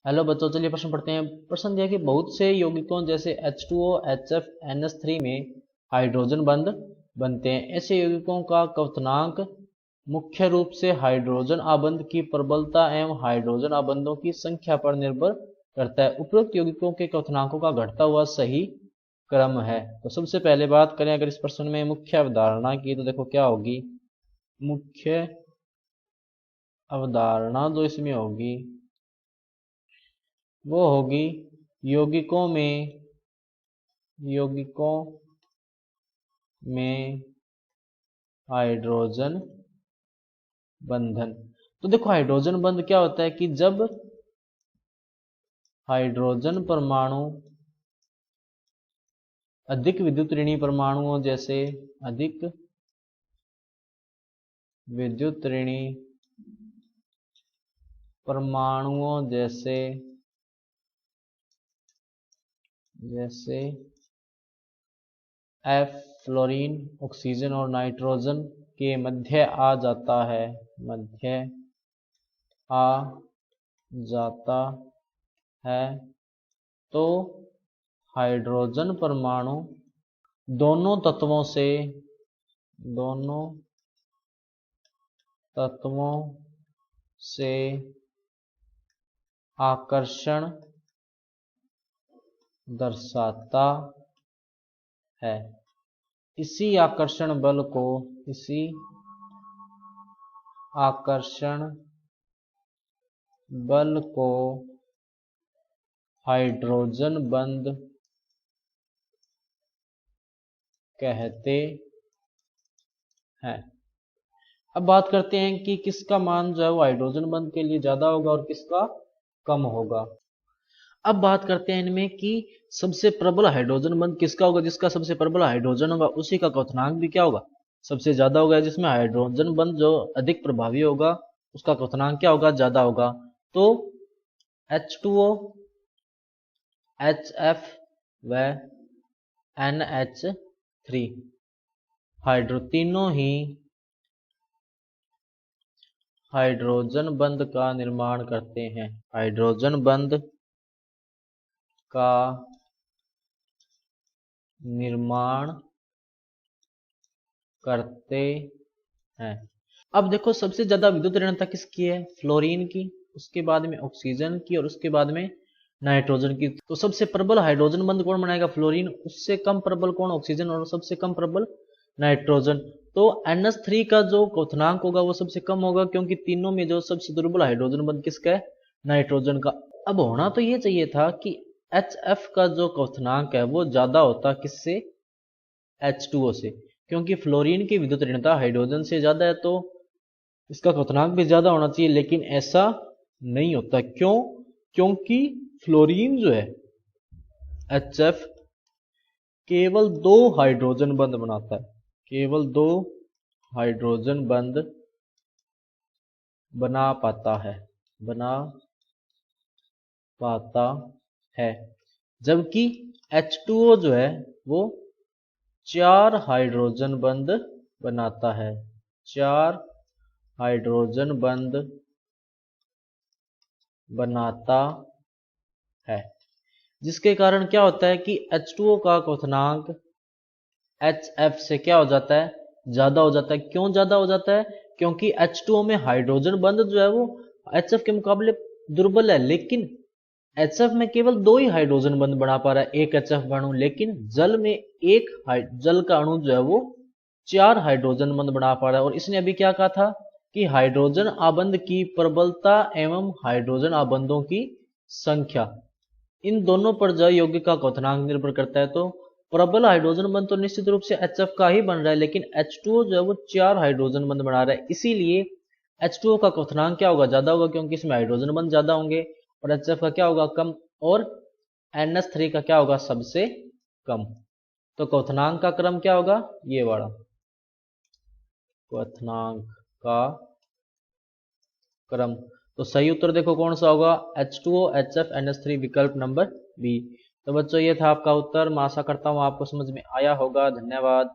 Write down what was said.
Hello बच्चों, चलिए प्रश्न पढ़ते हैं। प्रश्न दिया कि बहुत से यौगिकों जैसे H2O, HF, NH3 में हाइड्रोजन बंध बनते हैं। ऐसे यौगिकों का क्वथनांक मुख्य रूप से हाइड्रोजन आबंध की प्रबलता एवं हाइड्रोजन आबंधों की संख्या पर निर्भर करता है। उपरोक्त यौगिकों के क्वथनांकों का घटता हुआ सही क्रम है। तो सबसे पहले बात करें अगर इस प्रश्न में मुख्य अवधारणा की, तो देखो क्या होगी। मुख्य अवधारणा जो इसमें होगी वो होगी यौगिकों में हाइड्रोजन बंधन। तो देखो हाइड्रोजन बंध क्या होता है कि जब हाइड्रोजन परमाणु अधिक विद्युत ऋणी परमाणुओं जैसे अधिक विद्युत ऋणी परमाणुओं जैसे F, फ्लोरीन, ऑक्सीजन और नाइट्रोजन के मध्य आ जाता है तो हाइड्रोजन परमाणु दोनों तत्वों से आकर्षण दर्शाता है। इसी आकर्षण बल को हाइड्रोजन बंध कहते हैं। अब बात करते हैं कि किसका मान जो है वो हाइड्रोजन बंध के लिए ज्यादा होगा और किसका कम होगा। अब बात करते हैं इनमें कि सबसे प्रबल हाइड्रोजन बंध किसका होगा। जिसका सबसे प्रबल हाइड्रोजन होगा उसी का क्वथनांक भी क्या होगा, सबसे ज्यादा होगा। जिसमें हाइड्रोजन बंध जो अधिक प्रभावी होगा उसका क्वथनांक क्या होगा, ज्यादा होगा। तो H2O, HF व NH3 तीनों ही हाइड्रोजन बंध का निर्माण करते हैं। हाइड्रोजन बंध का निर्माण करते हैं। अब देखो सबसे ज्यादा विद्युत ऋणता किसकी है, फ्लोरीन की, उसके बाद में ऑक्सीजन की और उसके बाद में नाइट्रोजन की। तो सबसे प्रबल हाइड्रोजन बंध कौन बनाएगा, फ्लोरीन। उससे कम प्रबल कौन, ऑक्सीजन। और सबसे कम प्रबल नाइट्रोजन। तो NH3 का जो क्वथनांक होगा वो सबसे कम होगा, क्योंकि तीनों में जो सबसे दुर्बल हाइड्रोजन बंध किसका है, नाइट्रोजन का। अब होना तो ये चाहिए था कि HF का जो क्वथनांक है वो ज्यादा होता किससे, H2O से, क्योंकि फ्लोरीन की विद्युत ऋणता हाइड्रोजन से ज्यादा है तो इसका क्वथनांक भी ज्यादा होना चाहिए। लेकिन ऐसा नहीं होता। क्यों, क्योंकि फ्लोरीन जो है HF केवल 2 हाइड्रोजन बंध बनाता है, केवल 2 हाइड्रोजन बंध बना पाता है, जबकि H2O जो है वो 4 हाइड्रोजन बंध बनाता है, 4 हाइड्रोजन बंध बनाता है। जिसके कारण क्या होता है कि H2O का क्वथनांक HF से क्या हो जाता है, ज्यादा हो जाता है। क्यों ज्यादा हो जाता है, क्योंकि H2O में हाइड्रोजन बंध जो है वो HF के मुकाबले दुर्बल है। लेकिन HF में केवल 2 ही हाइड्रोजन बंध बना पा रहा है, एक HF अणु। लेकिन जल में जल का अणु जो है वो 4 हाइड्रोजन बंध बना पा रहा है। और इसने अभी क्या कहा था कि हाइड्रोजन आबंध की प्रबलता एवं हाइड्रोजन आबंधों की संख्या, इन दोनों पर जो यौगिक का क्वथनांक निर्भर करता है। तो प्रबल हाइड्रोजन बंध तो निश्चित रूप से HF का ही बन रहा है, लेकिन H2O जो है वो 4 हाइड्रोजन बंध बना रहा है। इसीलिए H2O का क्वथनांक क्या होगा, ज्यादा होगा, क्योंकि इसमें हाइड्रोजन बंध ज्यादा होंगे। और HF का क्या होगा, कम। और NH3 का क्या होगा, सबसे कम। तो क्वथनांक का क्रम क्या होगा, ये वाला क्वथनांक का क्रम। तो सही उत्तर देखो कौन सा होगा, H2O, HF, NH3, विकल्प नंबर बी। तो बच्चों ये था आपका उत्तर। मैं आशा करता हूं आपको समझ में आया होगा। धन्यवाद।